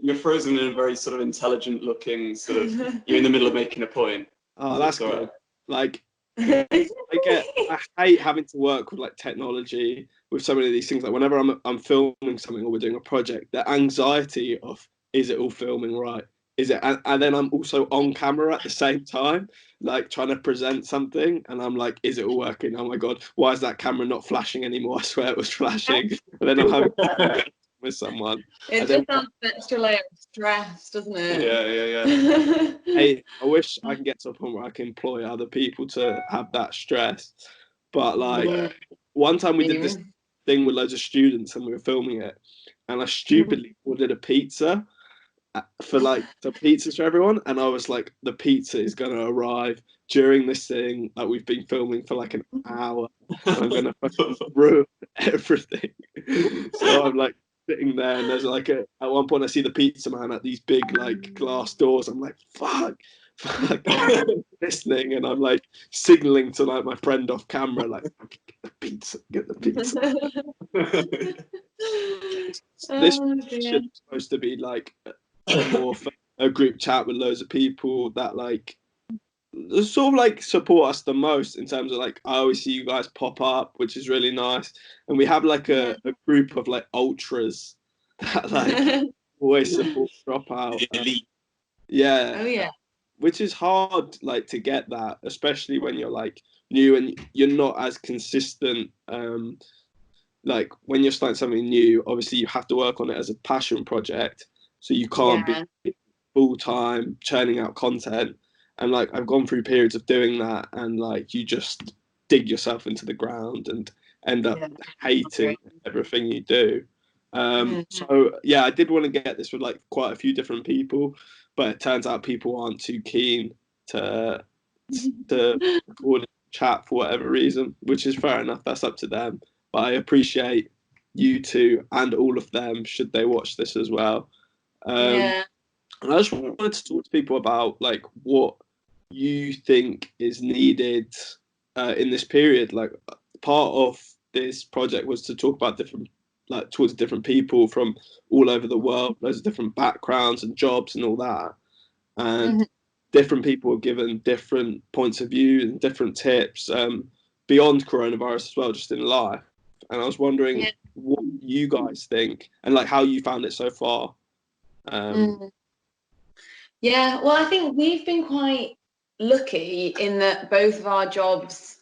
you're frozen in a very sort of intelligent looking sort of. You're in the middle of making a point. Oh, that's good. Right. Like, I hate having to work with like technology with so many of these things. Like whenever I'm filming something or we're doing a project, the anxiety of is it all filming right? Is it? And then I'm also on camera at the same time, like trying to present something, and I'm like, is it all working? Oh my god, why is that camera not flashing anymore? I swear it was flashing. And then I'm having with someone. It just adds an extra layer of stress, doesn't it? Yeah. Hey, I wish I can get to a point where I can employ other people to have that stress. But like one time we did this thing with loads of students and we were filming it, and I stupidly ordered a pizza for like the pizzas for everyone, and I was like, the pizza is gonna arrive during this thing that we've been filming for like an hour, and I'm gonna ruin everything. So I'm like sitting there, and there's like at one point I see the pizza man at these big like glass doors. I'm like, fuck, listening, and I'm like signaling to like my friend off camera, like, get the pizza. This should be supposed to be like a group chat with loads of people that like sort of like support us the most in terms of like I always see you guys pop up, which is really nice, and we have like a group of like ultras that like always support Dropout. Which is hard like to get that, especially when you're like new and you're not as consistent. Like when you're starting something new, obviously you have to work on it as a passion project, so you can't be full-time churning out content. And like I've gone through periods of doing that, and like you just dig yourself into the ground and end up hating everything you do. So yeah, I did want to get this with like quite a few different people, but it turns out people aren't too keen to record and chat for whatever reason, which is fair enough. That's up to them. But I appreciate you two and all of them should they watch this as well. And I just wanted to talk to people about like what you think is needed in this period. Like part of this project was to talk about towards different people from all over the world, loads of different backgrounds and jobs and all that. And different people are given different points of view and different tips beyond coronavirus as well, just in life. And I was wondering what you guys think and like how you found it so far. Yeah, well, I think we've been quite lucky in that both of our jobs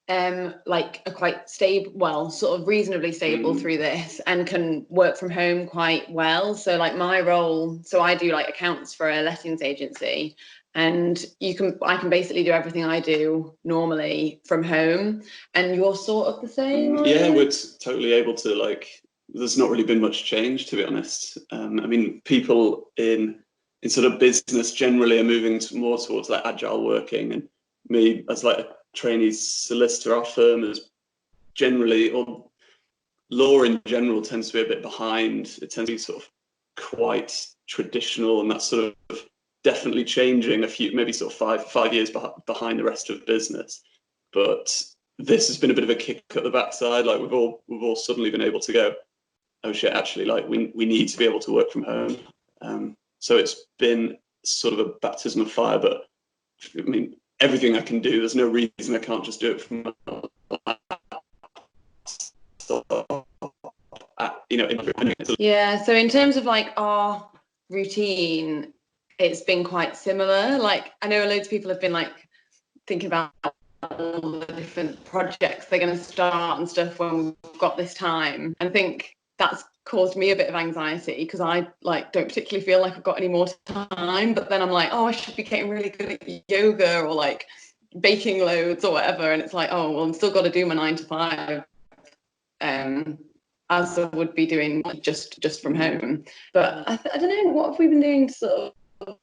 like are quite stable, well, sort of reasonably stable through this, and can work from home quite well. So like my role, so I do like accounts for a lettings agency, and I can basically do everything I do normally from home, and you're sort of the same. Yeah, we're totally able to like. There's not really been much change, to be honest. I mean, people in sort of business generally are moving more towards like agile working, and me as like a trainee solicitor, our firm is generally, or law in general tends to be a bit behind. It tends to be sort of quite traditional, and that's sort of definitely changing maybe sort of five years behind the rest of business. But this has been a bit of a kick at the backside. Like we've all suddenly been able to go, oh shit, actually, like we need to be able to work from home. So it's been sort of a baptism of fire, but I mean, everything I can do, there's no reason I can't just do it from so in terms of like our routine, it's been quite similar. Like I know loads of people have been like thinking about all the different projects they're going to start and stuff when we've got this time, and I think that's caused me a bit of anxiety because I like don't particularly feel like I've got any more time, but then I'm like, oh, I should be getting really good at yoga or like baking loads or whatever, and it's like, oh well, I'm still got to do my 9 to 5 as I would be doing just from home. But I don't know, what have we been doing to sort of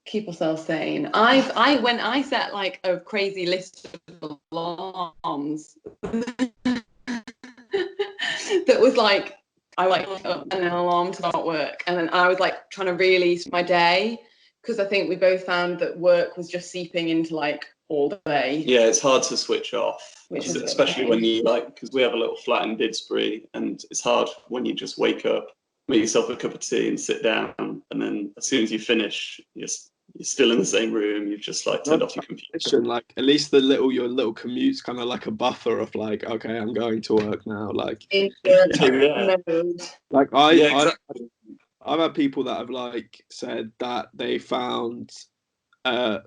keep ourselves sane? I set like a crazy list of alarms that was like I like an alarm to start work, and then I was like trying to really my day, because I think we both found that work was just seeping into like all day. Yeah, it's hard to switch off, especially when you like, because we have a little flat in Didsbury, and it's hard when you just wake up make yourself a cup of tea and sit down, and then as soon as you finish, you're still in the same room. You've just like turned off your computer. Like at least your little commute's kind of like a buffer of like, okay, I'm going to work now. Like, like I've had people that have like said that they found the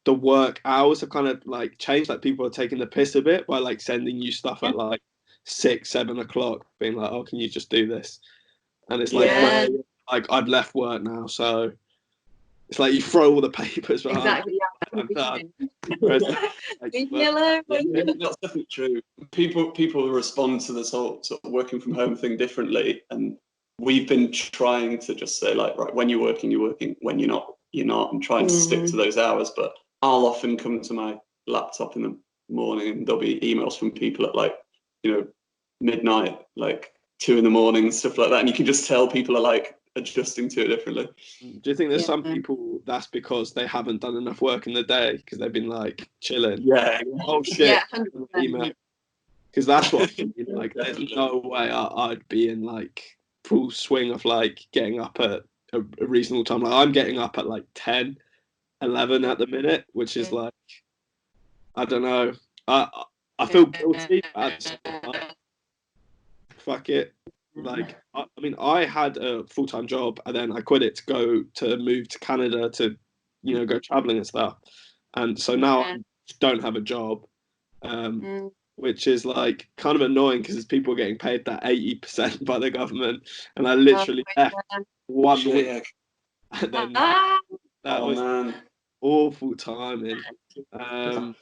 work hours have kind of like changed. Like people are taking the piss a bit by like sending you stuff at like 6-7 o'clock, being like, oh, can you just do this? And it's like, well, like I've left work now, so it's like you throw all the papers behind. Exactly. I'm done. That's definitely true. People respond to this whole sort of working from home thing differently, and we've been trying to just say like, right, when you're working, you're working. When you're not, you're not, and trying to stick to those hours. But I'll often come to my laptop in the morning, and there'll be emails from people at like, midnight, like 2 a.m, stuff like that, and you can just tell people are like adjusting to it differently. Do you think there's some people that's because they haven't done enough work in the day because they've been like chilling? Yeah. Oh shit. Yeah, 100%. Because that's what I mean, like there's no way I'd be in like full swing of like getting up at a reasonable time. Like I'm getting up at like 10, 11 at the minute, which is like, I don't know. I feel guilty. Fuck it. Like, I mean, I had a full-time job and then I quit it to move to Canada to, go traveling and stuff. And so now I don't have a job, which is like kind of annoying because people are getting paid that 80% by the government. And I literally left 1 week. And then that was awful timing. But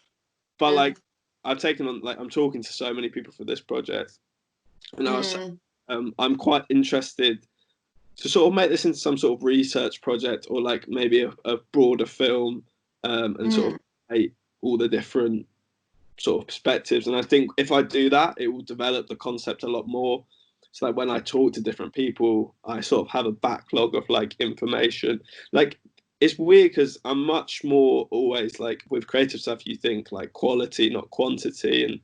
like, I've taken on, like, I'm talking to so many people for this project. And I was I'm quite interested to sort of make this into some sort of research project or like maybe a broader film and sort of make all the different sort of perspectives. And I think if I do that, it will develop the concept a lot more. So like when I talk to different people, I sort of have a backlog of like information. Like it's weird because I'm much more always like with creative stuff, you think like quality, not quantity, and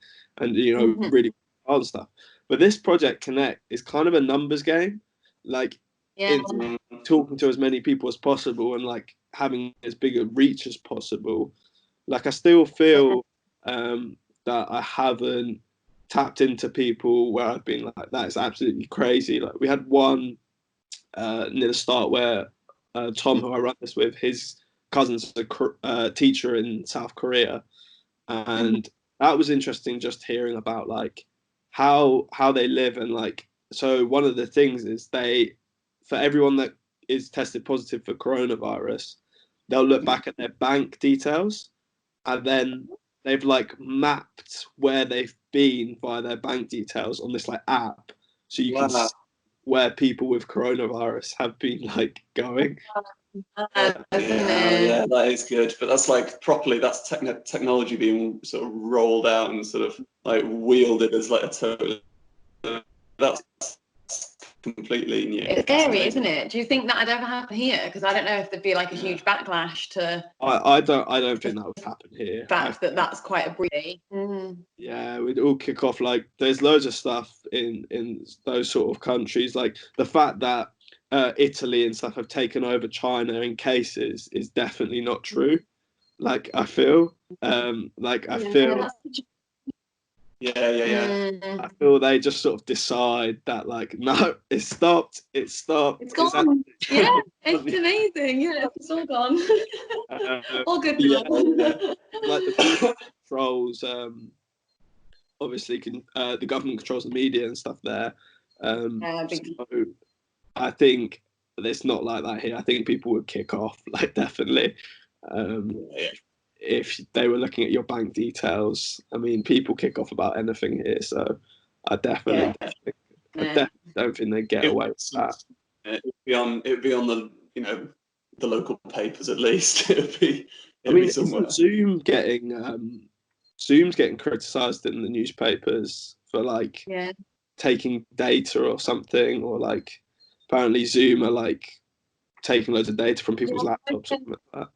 really hard stuff. But this Project Connect is kind of a numbers game, like talking to as many people as possible and like having as big a reach as possible. Like I still feel that I haven't tapped into people where I've been like, that is absolutely crazy. Like we had one near the start where Tom, who I run this with, his cousin's a teacher in South Korea, and that was interesting just hearing about like how they live. And like, so one of the things is for everyone that is tested positive for coronavirus, they'll look back at their bank details and then they've like mapped where they've been via their bank details on this like app, so you can see where people with coronavirus have been like going. Yeah, that is good. But that's like properly, that's technology being sort of rolled out and sort of like wielded as like a total. That's completely new. It's scary, isn't it? Do you think that would ever happen here? Because I don't know if there'd be like a huge backlash to. I don't think that would happen here. Fact that's quite a breed. Yeah, we'd all kick off like there's loads of stuff in those sort of countries. Like the fact that Italy and stuff have taken over China in cases is definitely not true. Like I feel, I feel they just sort of decide that like, no, it's stopped. It's gone. It's amazing. Yeah, it's all gone. All good now. Like the controls, obviously the government controls the media and stuff there. So I think it's not like that here. I think people would kick off, like definitely. If they were looking at your bank details, I mean, people kick off about anything here. So I definitely don't think they get away with that. It'd be on the the local papers at least. It'd be somewhere. Zoom's getting criticised in the newspapers for like taking data or something, or like apparently Zoom are like taking loads of data from people's laptops or something like that.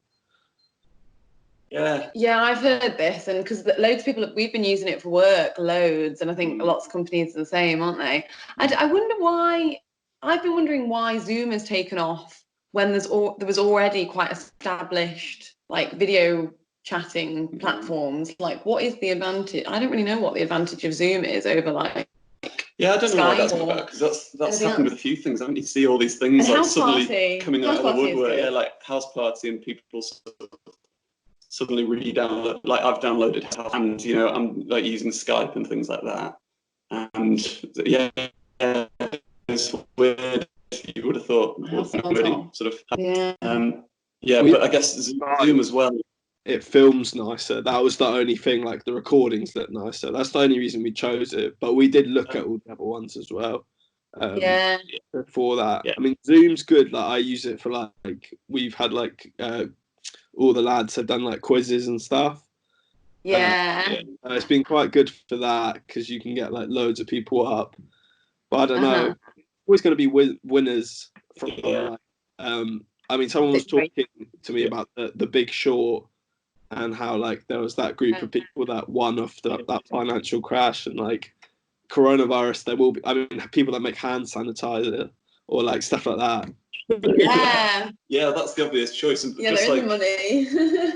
Yeah, I've heard this, and because loads of people, we've been using it for work loads, and I think lots of companies are the same, aren't they? I wonder why. I've been wondering why Zoom has taken off when there was already quite established like video chatting platforms. Like, what is the advantage? I don't really know what the advantage of Zoom is over like. Yeah, I don't know why Skype that's or about, because that's anything happened else. with a few things. I mean, you see all these things And like House suddenly Party. coming House out of the Party is woodwork. good. Yeah, like House Party, and people suddenly re-download. Like I've downloaded House, and you know, I'm like using Skype and things like that. And yeah, it's weird. You would have thought House already Party. sort of. Yeah. Yeah, but I guess Zoom as well. It films nicer. That was the only thing. Like the recordings look nicer. That's the only reason we chose it. But we did look at all the other ones as well. Yeah. Before that, Yeah. I mean, Zoom's good. Like I use it for like we've had like all the lads have done like quizzes and stuff. Yeah. It's been quite good for that because you can get like loads of people up. But I don't know. Always going to be winners from like. I mean, someone was talking to me about the Big Short and how like there was that group of people that won off that financial crash, and like coronavirus, there will be. I mean, people that make hand sanitizer or like stuff like that. Yeah. Yeah, that's the obvious choice. And Yeah, just there is like money.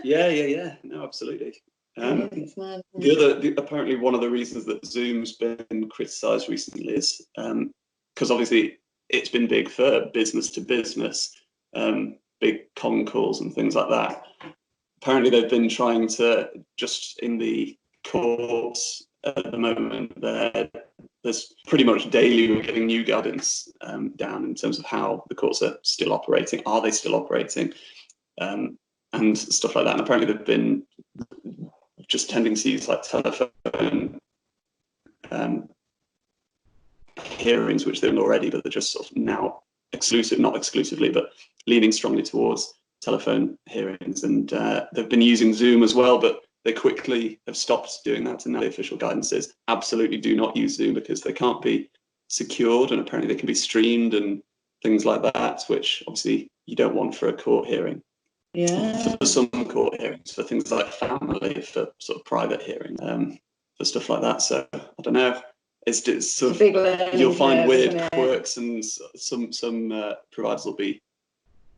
yeah. No, absolutely. It's mad. Apparently one of the reasons that Zoom's been criticised recently is because obviously it's been big for business to business, big con calls and things like that. Apparently they've been trying to, just in the courts at the moment, there's pretty much daily we're getting new guidance down in terms of how the courts are still operating. Are they still operating? And stuff like that. And apparently they've been just tending to use like telephone hearings, which they're already, but they're just sort of now not exclusively, but leaning strongly towards telephone hearings. And they've been using Zoom as well, but they quickly have stopped doing that. And now the official guidance is absolutely do not use Zoom because they can't be secured, and apparently they can be streamed and things like that, which obviously you don't want for a court hearing. Yeah. For some court hearings, for things like family, for sort of private hearing, for stuff like that. So I don't know. It's sort of, you'll find weird quirks, and some providers will be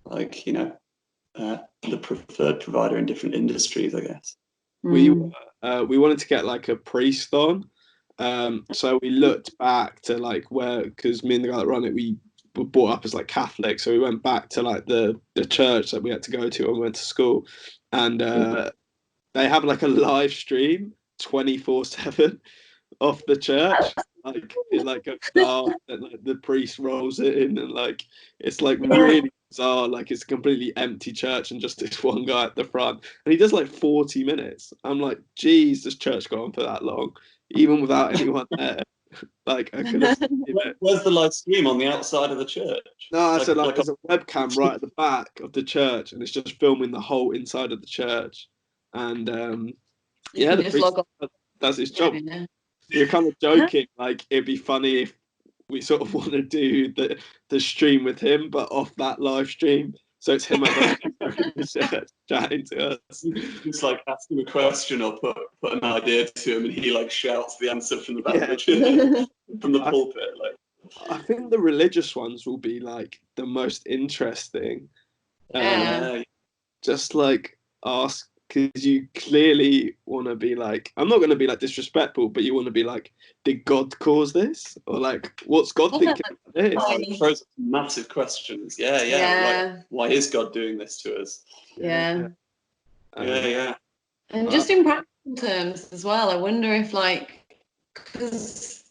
like, you know, the preferred provider in different industries, I guess. We wanted to get like a priest on, so we looked back to like where, because me and the guy that run it, we were brought up as like Catholic, so we went back to like the church that we had to go to when we went to school, and they have like a live stream 24/7 off the church. Like it like goes dark and like the priest rolls it in, and like it's like really bizarre. Like it's a completely empty church and just this one guy at the front, and he does like 40 minutes. I'm like, geez, this church go on for that long, even without anyone there. Like I could have seen it. Where's the live stream? On the outside of the church? No, I said like there's a webcam right at the back of the church, and it's just filming the whole inside of the church. And yeah, the priest does his job. Yeah. You're kind of joking, like it'd be funny if we sort of want to do the stream with him, but off that live stream. So it's him at the church chatting to us. Just like ask him a question or put an idea to him, and he like shouts the answer from the back of the church, from the pulpit. Like, I think the religious ones will be like the most interesting. Just like ask, because you clearly want to be like, I'm not going to be like disrespectful, but you want to be like, did God cause this? Or like, what's God thinking about this? Throws massive questions. Yeah. Like, why is God doing this to us? Yeah. And just in practical terms as well, I wonder if like, because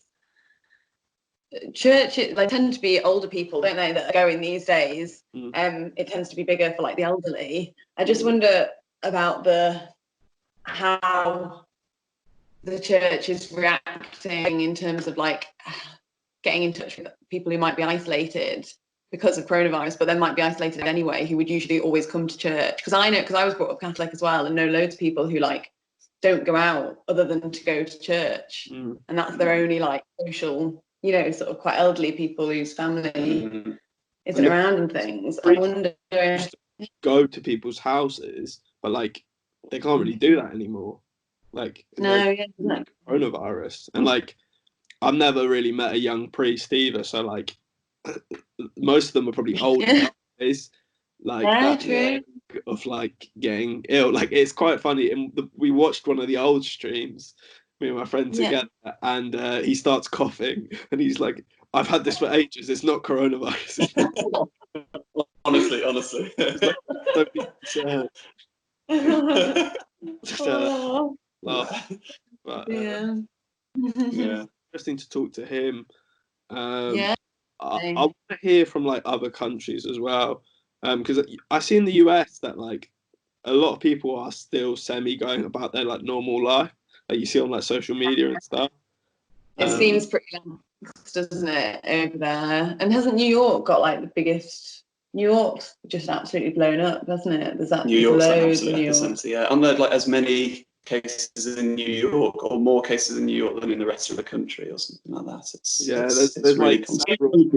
churches like tend to be older people, don't they, that are going these days. It tends to be bigger for like the elderly. I just wonder about how the church is reacting in terms of like getting in touch with people who might be isolated because of coronavirus, but then might be isolated anyway, who would usually always come to church. Because I was brought up Catholic as well, and know loads of people who like don't go out other than to go to church, and that's their only like social, you know, sort of quite elderly people whose family isn't around and things. I wonder if go to people's houses, but like they can't really do that anymore. Like coronavirus, and like I've never really met a young priest either, so like most of them are probably old nowadays. Like Yeah, that true. of like getting ill. Like it's quite funny. And we watched one of the old streams, me and my friend Yeah. together, and he starts coughing, and he's like, "I've had this for ages. It's not coronavirus." Honestly. Don't be concerned. Just, Oh, laugh. But yeah. Yeah. interesting to talk to him. Yeah. I want to hear from like other countries as well, because I see in the US that like a lot of people are still semi going about their like normal life, like you see on like social media and stuff. It seems pretty lax, doesn't it, over there? And hasn't New York got like the biggest? New York's just absolutely blown up, hasn't it? New York's an loads absolute of New York. epicenter. Yeah, and there's like as many cases in New York, or more cases in New York than in the rest of the country, or something like that. It's there's really like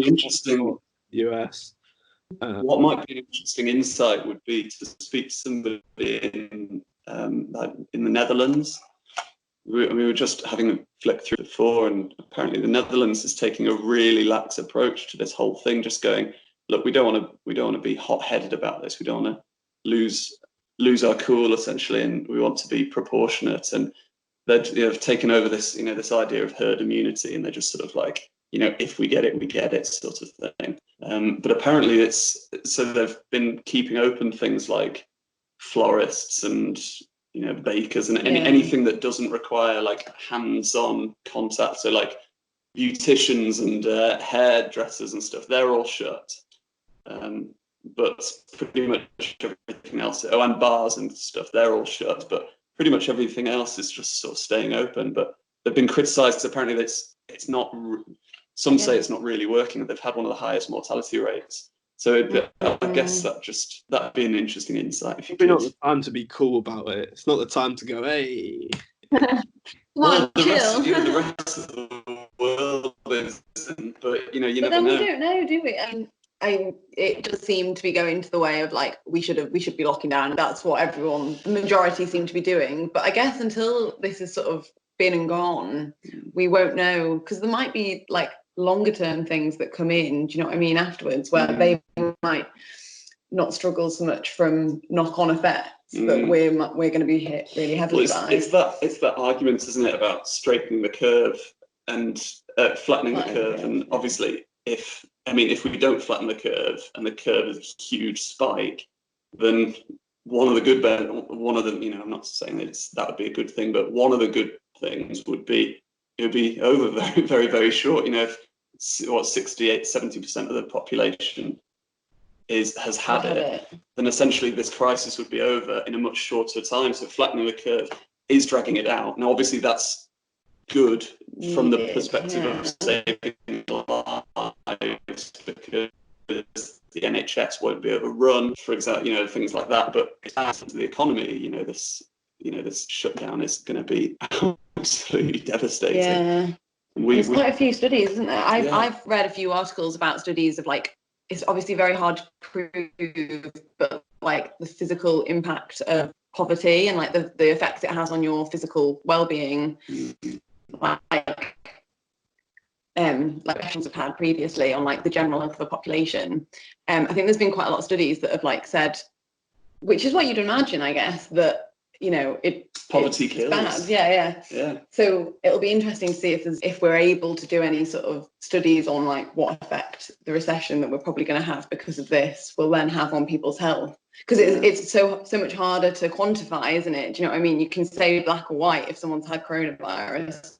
interesting. US. What might be an interesting insight would be to speak to somebody in like in the Netherlands. We were just having a flick through before, and apparently the Netherlands is taking a really lax approach to this whole thing, just going, look, we don't want to be hot-headed about this. We don't want to lose our cool, essentially, and we want to be proportionate. And they've taken over this, this idea of herd immunity, and they're just sort of like, if we get it sort of thing. But apparently so they've been keeping open things like florists and bakers and anything that doesn't require like hands-on contact. So like beauticians and hairdressers and stuff, they're all shut. But pretty much everything else, and bars and stuff, they're all shut. But pretty much everything else is just sort of staying open. But they've been criticised. Apparently, it's not. Some say it's not really working. They've had one of the highest mortality rates. So I guess that'd be an interesting insight. If you It's not the time to be cool about it. It's not the time to go, hey. Well, the chill. the rest of the world isn't, but you never know. We don't know, do we? It does seem to be going to the way of like we should be locking down. That's what the majority seem to be doing. But I guess until this is sort of been and gone, we won't know, because there might be like longer term things that come in. Do you know what I mean? Afterwards, where they might not struggle so much from knock-on effects that we're going to be hit really heavily by. It's that argument, isn't it, about straightening the curve and flattening the curve, and obviously if we don't flatten the curve and the curve is a huge spike, then I'm not saying that would be a good thing, but one of the good things would be it would be over very, very, very short. If 68-70% of the population has had it, then essentially this crisis would be over in a much shorter time. So flattening the curve is dragging it out. Now, obviously, that's good from the perspective of saving lives, because the NHS won't be overrun, for example, things like that. But it's to the economy, this shutdown is going to be absolutely devastating. Yeah. There's quite a few studies, isn't there? I've read a few articles about studies of like, it's obviously very hard to prove, but like the physical impact of poverty and like the effects it has on your physical well-being, like questions have had previously on like the general health of the population. I think there's been quite a lot of studies that have like said, which is what you'd imagine, I guess, that poverty kills. Bad. Yeah. So it'll be interesting to see if we're able to do any sort of studies on like what effect the recession that we're probably going to have because of this will then have on people's health, because it's so much harder to quantify, isn't it? Do you know what I mean? You can say black or white if someone's had coronavirus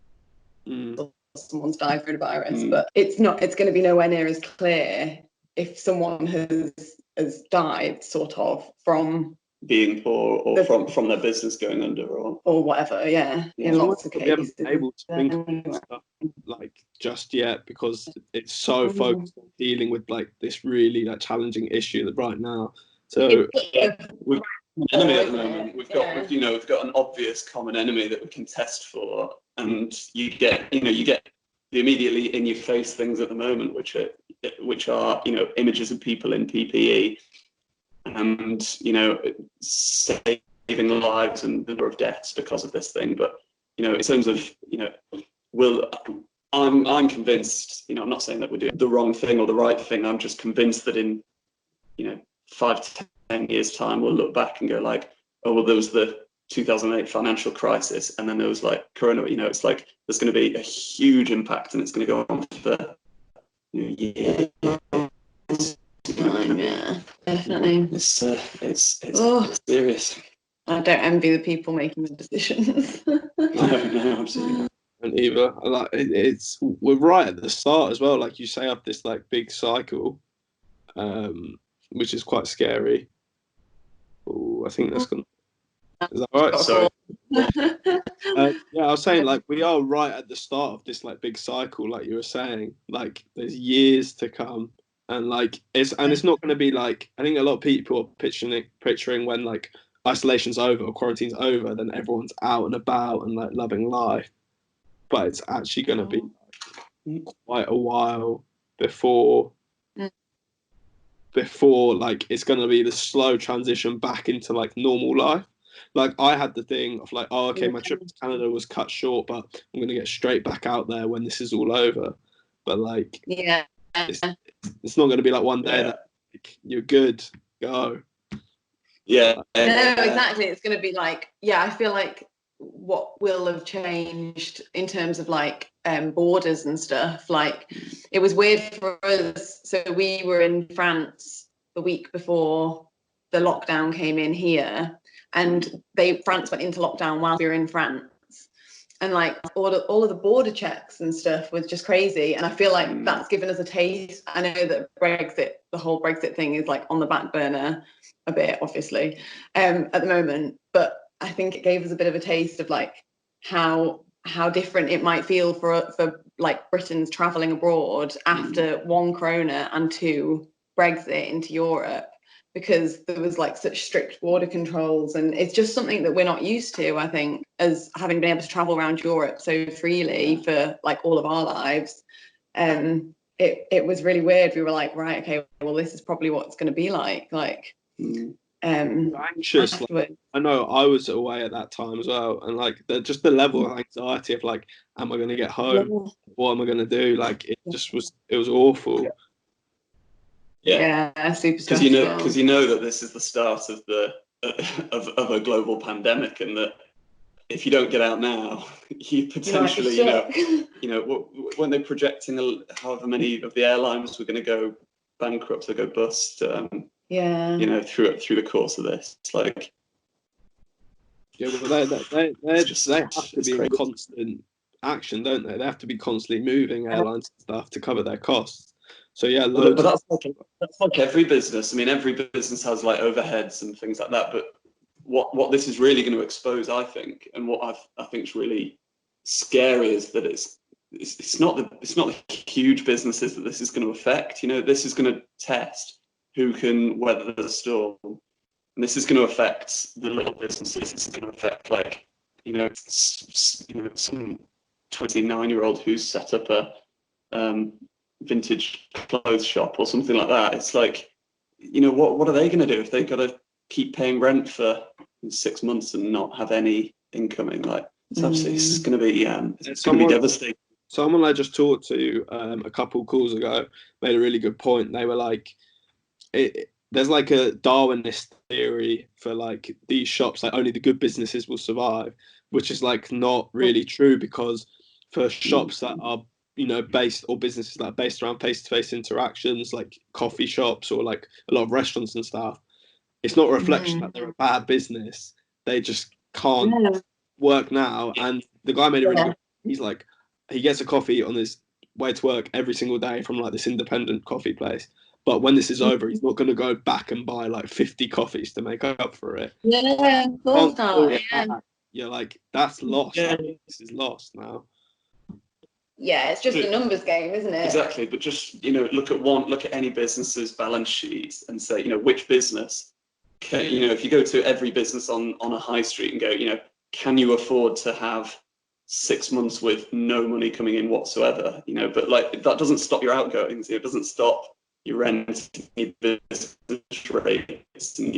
or someone's died of coronavirus, but it's going to be nowhere near as clear if someone has died sort of from being poor or from their business going under or whatever. In lots of cases, able to think of stuff like just yet, because it's so focused on dealing with like this really like challenging issue right now. So we've got an enemy at the moment. We've got an obvious common enemy that we can test for, and you get the immediately in your face things at the moment, which are images of people in PPE. And saving lives and the number of deaths because of this thing. But in terms of will I'm convinced, I'm not saying that we're doing the wrong thing or the right thing. I'm just convinced that in, 5 to 10 years time, we'll look back and go like, oh, well, there was the 2008 financial crisis, and then there was like Corona. It's like there's going to be a huge impact, and it's going to go on for years. Yeah, definitely. It's serious. I don't envy the people making the decisions. No, absolutely not. And either like we're right at the start as well, like you say, of this like big cycle, which is quite scary. Oh, I think that's gonna. Is that right? Sorry. Yeah, I was saying like we are right at the start of this like big cycle, like you were saying. Like there's years to come, and like it's not going to be like, I think a lot of people are picturing when like isolation's over or quarantine's over, then everyone's out and about and like loving life. But it's actually going to be quite a while before like it's going to be the slow transition back into like normal life. Like I had the thing of like, oh, okay, my trip to Canada was cut short, but I'm going to get straight back out there when this is all over. But like, yeah, it's not going to be like one day that like, you're good, go. Yeah. No, exactly. It's going to be like, I feel like what will have changed in terms of like borders and stuff. Like it was weird for us. So we were in France the week before the lockdown came in here, and France went into lockdown while we were in France. And like all of the border checks and stuff was just crazy. And I feel like that's given us a taste. I know that the whole Brexit thing is like on the back burner a bit, obviously, at the moment. But I think it gave us a bit of a taste of like how different it might feel for like Britons travelling abroad after 1, Corona, and 2, Brexit into Europe, because there was like such strict border controls, and it's just something that we're not used to, I think, as having been able to travel around Europe so freely for like all of our lives. It was really weird. We were like, right, okay, well, this is probably what it's going to be like anxious. Like, I know I was away at that time as well, and like just the level of anxiety of like, am I going to get home? What am I going to do? Like it was awful. Yeah, super stressful. Because you know that this is the start of the of a global pandemic, and that if you don't get out now, you potentially, when they're projecting however many of the airlines were going to go bankrupt or go bust, through the course of this, it's like, well, they have to be in constant action, don't they? They have to be constantly moving airlines and stuff to cover their costs. So yeah, but that's like every business. I mean, every business has like overheads and things like that. But what this is really going to expose, I think, and what I think is really scary, is that it's not the huge businesses that this is going to affect. This is going to test who can weather the storm, and this is going to affect the little businesses. This is going to affect like some 29-year-old who's set up a vintage clothes shop or something like that. It's like, what are they going to do if they've got to keep paying rent for 6 months and not have any incoming? Like, it's absolutely, it's going to be devastating. Someone I just talked to a couple calls ago made a really good point. They were like, there's like a Darwinist theory for like these shops, like only the good businesses will survive, which is like not really true, because for shops that are based, or businesses that are based around face-to-face interactions, like coffee shops or like a lot of restaurants and stuff, it's not a reflection that they're a bad business. They just can't work now. And the guy made a really good, he's like, he gets a coffee on his way to work every single day from like this independent coffee place. But when this is over, he's not going to go back and buy like 50 coffees to make up for it. Yeah, of course not. You're like, that's lost. Yeah. This is lost now. Yeah, it's just a numbers game, isn't it? Exactly, but just look at any business's balance sheet and say, which business can, if you go to every business on a high street and go, can you afford to have 6 months with no money coming in whatsoever? But like that doesn't stop your outgoings. It doesn't stop your rent, your business rates, and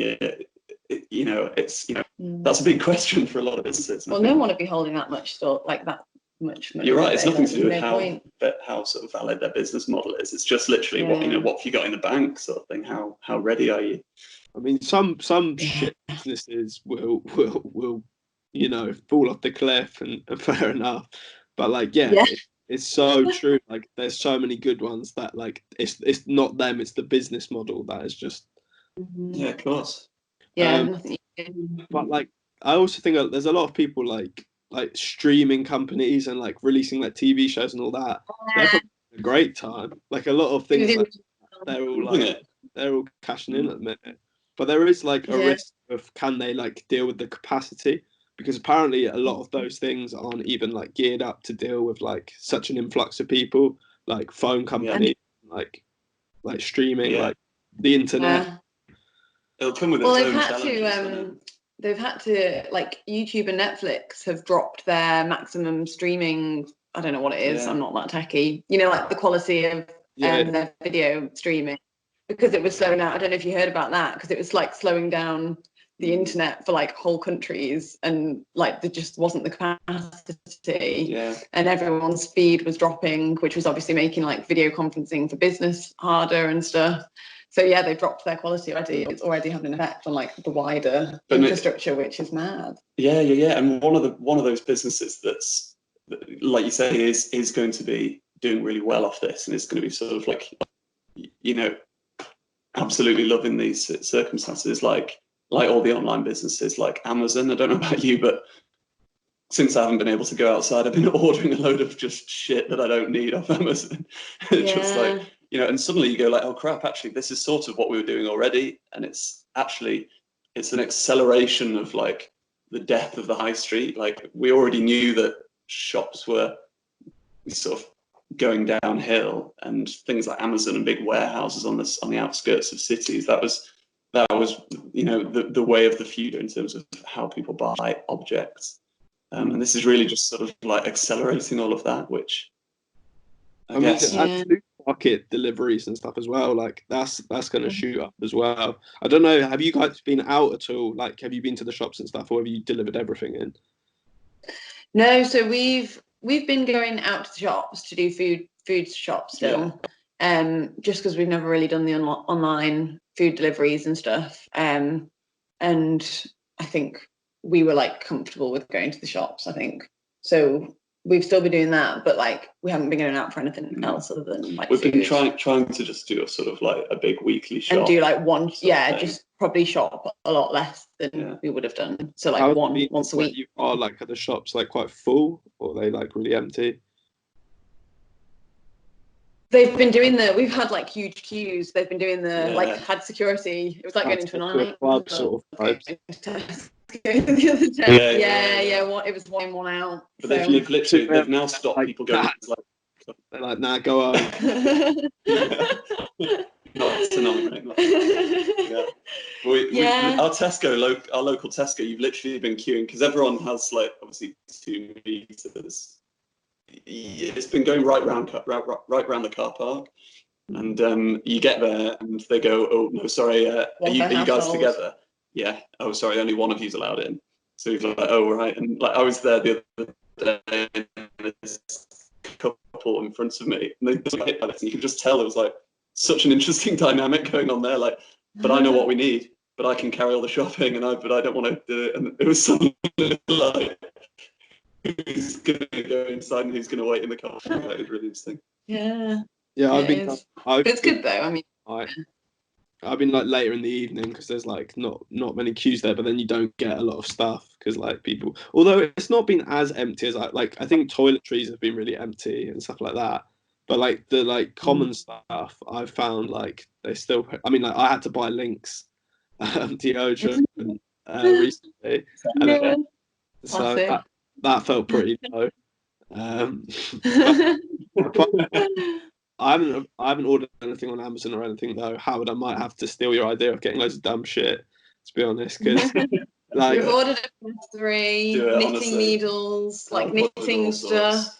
it's that's a big question for a lot of businesses. Well, no one would be holding that much stuff like that much money. You're right. It's nothing to do with no how point. how sort of valid their business model is. It's just literally Yeah. what have you got in the bank, sort of thing. How ready are you? I mean, some shit businesses will fall off the cliff, and fair enough. But like, yeah. It's so true. Like, there's so many good ones that like it's not them, it's the business model that is just. Yeah, of course. Yeah, nothing. But like, I also think there's a lot of people like streaming companies and like releasing like TV shows and all that. They're having a great time. Like, a lot of things like they're all cashing in at the minute. But there is like a risk of, can they like deal with the capacity? Because apparently a lot of those things aren't even like geared up to deal with like such an influx of people, like phone companies, like streaming, like the internet. It'll come with its own challenges. They've had to, like, YouTube and Netflix have dropped their maximum streaming. I don't know what it is. I'm not that techie. You know, like the quality of their video streaming, because it was slowing down. I don't know if you heard about that, because it was like slowing down the internet for like whole countries, and like there just wasn't the capacity, and everyone's speed was dropping, which was obviously making like video conferencing for business harder and stuff. So yeah, they've dropped their quality already. It's already having an effect on like the wider infrastructure, which is mad. Yeah. And one of those businesses that's, like you say, is going to be doing really well off this, and it's going to be sort of like, absolutely loving these circumstances, like all the online businesses, like Amazon. I don't know about you, but since I haven't been able to go outside, I've been ordering a load of just shit that I don't need off Amazon. Just like, and suddenly you go like, oh crap, actually this is sort of what we were doing already, and it's an acceleration of like the death of the high street. Like, we already knew that shops were sort of going downhill, and things like Amazon and big warehouses on the outskirts of cities, that was the way of the future in terms of how people buy objects, and this is really just sort of like accelerating all of that, which I guess supermarket deliveries and stuff as well, like that's going to shoot up as well. I don't know, have you guys been out at all? Like, have you been to the shops and stuff, or have you delivered everything in? No, so we've been going out to the shops to do food shops still, just because we've never really done the online food deliveries and stuff, and I think we were like comfortable with going to the shops, I think. So we've still been doing that, but like we haven't been going out for anything else other than like we've food. been trying to just do a sort of like a big weekly shop and do like one, just probably shop a lot less than we would have done. So like once a week. You are like, are the shops like quite full, or are they like really empty? They've been doing we've had like huge queues. They've been doing like had security. It was like going into an club sort of vibes. The other day. It was one out. But they've now stopped like people going. They're like, nah, go home. Our Tesco, our local Tesco, you've literally been queuing because everyone has like obviously 2 meters. It's been going right round the car park, and you get there and they go, oh no, sorry, are you guys together? Yeah. Oh, sorry, only one of you's allowed in. So he's like, oh right, and like I was there the other day, and this couple in front of me, and they just hit by this, and you can just tell there was like such an interesting dynamic going on there. Like, but I know what we need, but I can carry all the shopping, but I don't want to do it. And it was something like, who's going to go inside and who's going to wait in the car? It was really interesting. Yeah. But it's good though. I mean, I've been like later in the evening because there's like not many queues there, but then you don't get a lot of stuff because like people, although it's not been as empty as I think toiletries have been really empty and stuff like that, but like the like common stuff I've found, like they still, I mean, like I had to buy Lynx deodorant recently, and so that felt pretty low. I haven't ordered anything on Amazon or anything though. Howard, I might have to steal your idea of getting loads of dumb shit, to be honest, because like we've ordered a PS3, knitting needles, like knitting stuff.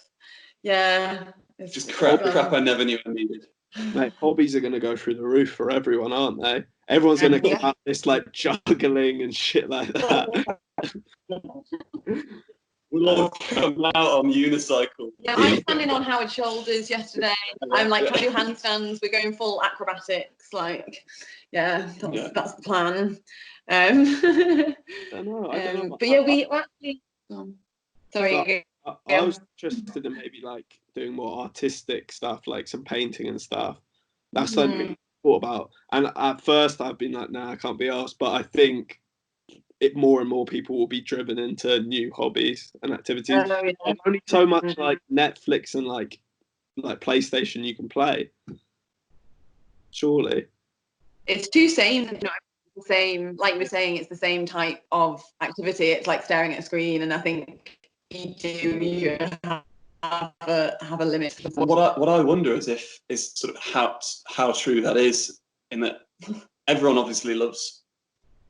Yeah, it's just crap I never knew I needed. Mate, hobbies are going to go through the roof for everyone, aren't they? Everyone's going to get out this like juggling and shit like that. We'll all come out on unicycle. Yeah, I'm standing on Howard's shoulders yesterday. I'm like trying to do handstands. We're going full acrobatics. Like, yeah, that's the plan. I don't know. But yeah, we actually. Sorry. I was interested in maybe like doing more artistic stuff, like some painting and stuff. That's something I thought about. And at first I've been like, nah, I can't be asked. But I think more and more people will be driven into new hobbies and activities. There's only so much like Netflix and like PlayStation you can play. Surely. It's too same, you know, the same, like you were saying, it's the same type of activity. It's like staring at a screen, and I think you have a limit. What I wonder is sort of how true that is, in that everyone obviously loves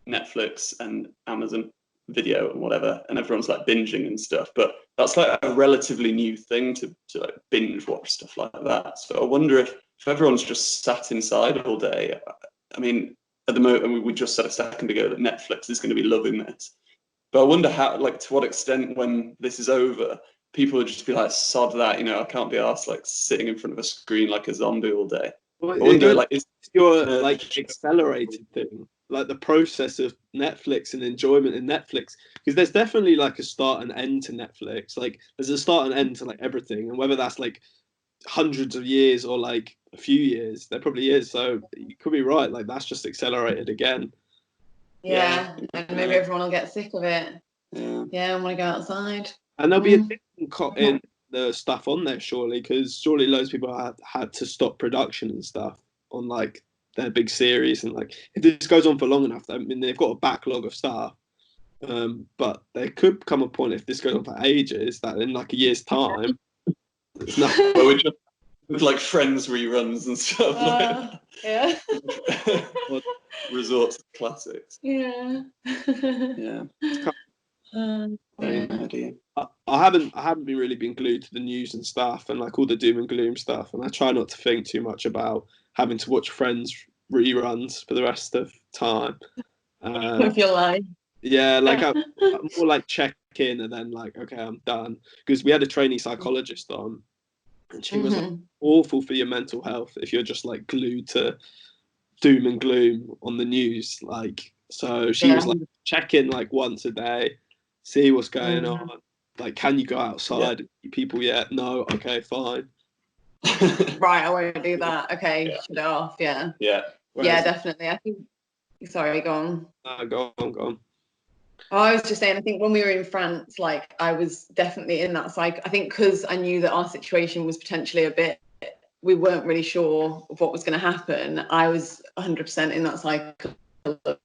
Netflix and Amazon Video and whatever, and everyone's like binging and stuff, but that's like a relatively new thing to like binge watch stuff like that. So I wonder if everyone's just sat inside all day. I mean, at the moment, we just said a second ago that Netflix is going to be loving this, but I wonder how, like, to what extent when this is over, people would just be like, sod that, you know, I can't be arsed like sitting in front of a screen like a zombie all day. Well, I wonder, like, is your like accelerated thing, like the process of Netflix and enjoyment in Netflix, because there's definitely like a start and end to Netflix. Like there's a start and end to like everything, and whether that's like hundreds of years or like a few years, there probably is. So you could be right, like that's just accelerated again. Yeah, and maybe everyone will get sick of it. Yeah, I want to go outside. And there'll be a different cut in the stuff on there, surely, because surely loads of people had to stop production and stuff on like their big series, and like if this goes on for long enough, I mean they've got a backlog of stuff. But there could come a point if this goes on for ages that in like a year's time, it's not. Well, we just with like Friends reruns and stuff. Yeah. Resorts classics. Yeah. Yeah. I haven't really been glued to the news and stuff and like all the doom and gloom stuff, and I try not to think too much about having to watch Friends reruns for the rest of time. Of your life. Yeah, like I'm more like check in and then like, okay, I'm done. Because we had a trainee psychologist on, and she was like, awful for your mental health if you're just like glued to doom and gloom on the news. Like, so she was like, check in like once a day, see what's going on. Like, can you go outside and see people yet? No, okay, fine. Right, I won't do that. Okay, shut it off. Yeah. Whereas, Definitely. I think. Sorry, go on. Go on. Oh, I was just saying, I think when we were in France, like I was definitely in that cycle. I think because I knew that our situation was potentially we weren't really sure of what was going to happen. I was 100% in that cycle of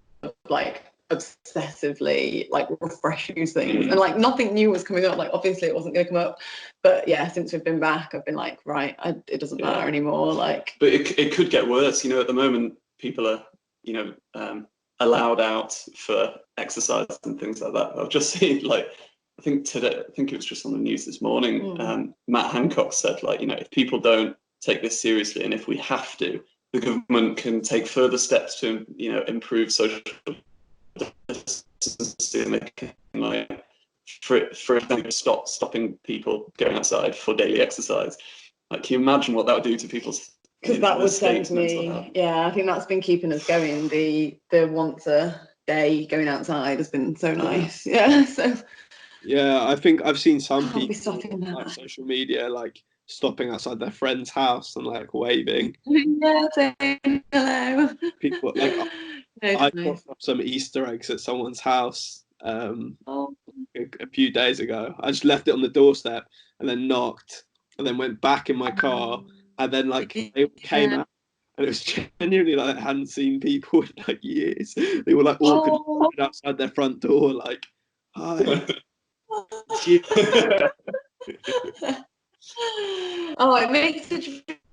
like obsessively like refreshing things, and like nothing new was coming up. Like obviously it wasn't going to come up, but yeah, since we've been back, I've been like, right, it doesn't matter anymore. Like, but it could get worse. You know, at the moment, people are, you know, allowed out for exercise and things like that. I've just seen, like, I think it was just on the news this morning, Matt Hancock said, like, you know, if people don't take this seriously, and if we have to, the government can take further steps to, you know, improve social distancing. They can, like, for example, stopping people going outside for daily exercise. Like, can you imagine what that would do to people's? Because that would send me. Yeah, I think that's been keeping us going. The once a day going outside has been so nice. Yeah. So. Yeah, I think I've seen some people on like social media like stopping outside their friend's house and like waving. Yeah, saying hello. People like I got some Easter eggs at someone's house a few days ago. I just left it on the doorstep and then knocked and then went back in my car. And then, like, they came out, and it was genuinely like I hadn't seen people in like years. They were like all outside their front door, like, "Hi." Oh, it makes such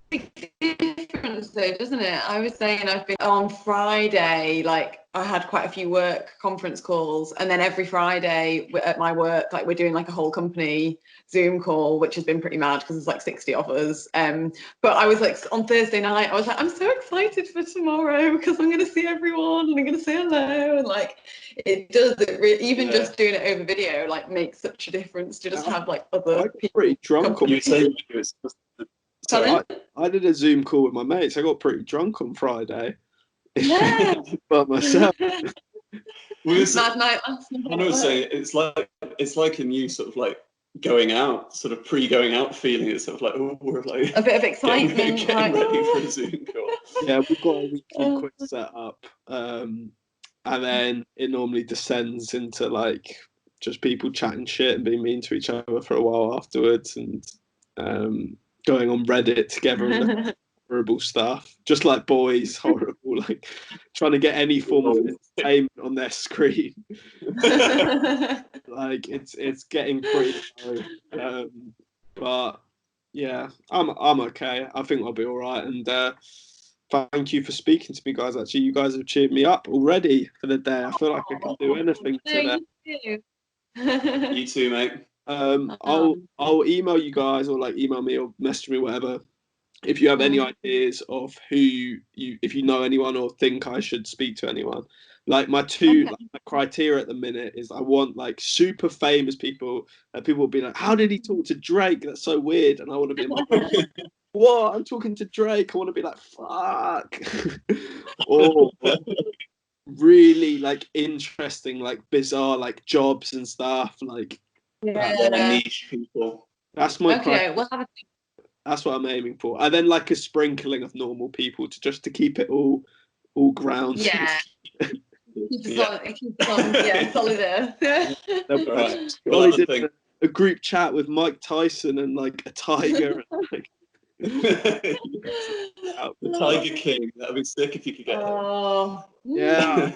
difference though, doesn't it? I was saying I've been on Friday, like I had quite a few work conference calls, and then every Friday at my work, like we're doing like a whole company Zoom call, which has been pretty mad because there's like 60 of us. But I was like on Thursday night, I was like, I'm so excited for tomorrow because I'm going to see everyone and I'm going to say hello, and like it does even just doing it over video like makes such a difference to just have like other people. Pretty drunk. You say it's so I did a Zoom call with my mates. I got pretty drunk on Friday. Yeah. But myself. Mad night last night. I know, saying it's like a new sort of like going out, sort of pre-going out feeling. It's sort of like, oh, we're like a bit of excitement, getting ready for a Zoom call. Yeah, we've got a weekly quiz set up, and then it normally descends into like just people chatting shit and being mean to each other for a while afterwards, and going on Reddit together and horrible stuff, just like boys, horrible, like trying to get any form of entertainment on their screen. Like it's getting pretty low. But yeah, I'm okay. I think I'll be all right. And thank you for speaking to me, guys. Actually, you guys have cheered me up already for the day. I feel like I can do anything today. You too, mate. I'll email you guys, or like email me or message me, whatever, if you have any ideas of if you know anyone or think I should speak to anyone. Like my criteria at the minute is I want like super famous people, and people will be like, how did he talk to Drake? That's so weird. And I want to be like, what? I'm talking to Drake. I want to be like, fuck. Or really like interesting, like bizarre, like jobs and stuff. Like niche people. That's my okay. We'll have a That's what I'm aiming for. And then like a sprinkling of normal people to keep it all grounded. Yeah. Solid Earth. Ollie did a group chat with Mike Tyson and like a tiger. And, like, the Tiger King. That'd be sick if you could get him. Yeah.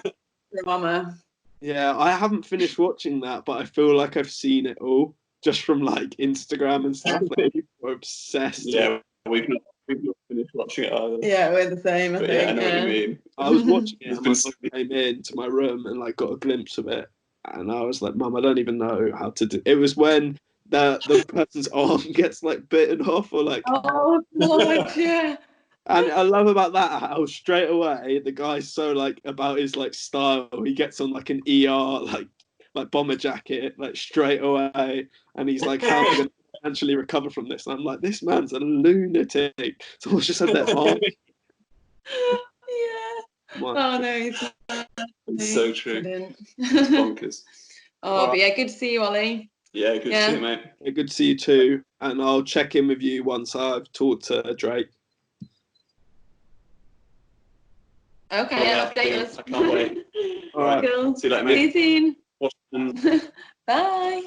Drama. Yeah, I haven't finished watching that, but I feel like I've seen it all just from like Instagram and stuff. Like, people are obsessed. Yeah, we've not finished watching it either. Yeah, we're the same. I think. Yeah, I know what you mean. I was watching it and I came into my room and like got a glimpse of it, and I was like, Mum, I don't even know how to do it. Was when the person's arm gets like bitten off, or like, oh Lord, yeah. And I love about that how straight away the guy's so like about his like style. He gets on like an ER like bomber jacket like straight away, and he's like, how am I going to financially recover from this? And I'm like, this man's a lunatic. Someone's just had their arm. Yeah. Oh no, it's so true. It's bonkers. But yeah, good to see you, Ollie. Yeah, good to see you, mate. Yeah, good to see you too. And I'll check in with you once I've talked to Drake. Okay, update us. I can't wait. All right. Cool. See you later, mate. See you soon. Bye.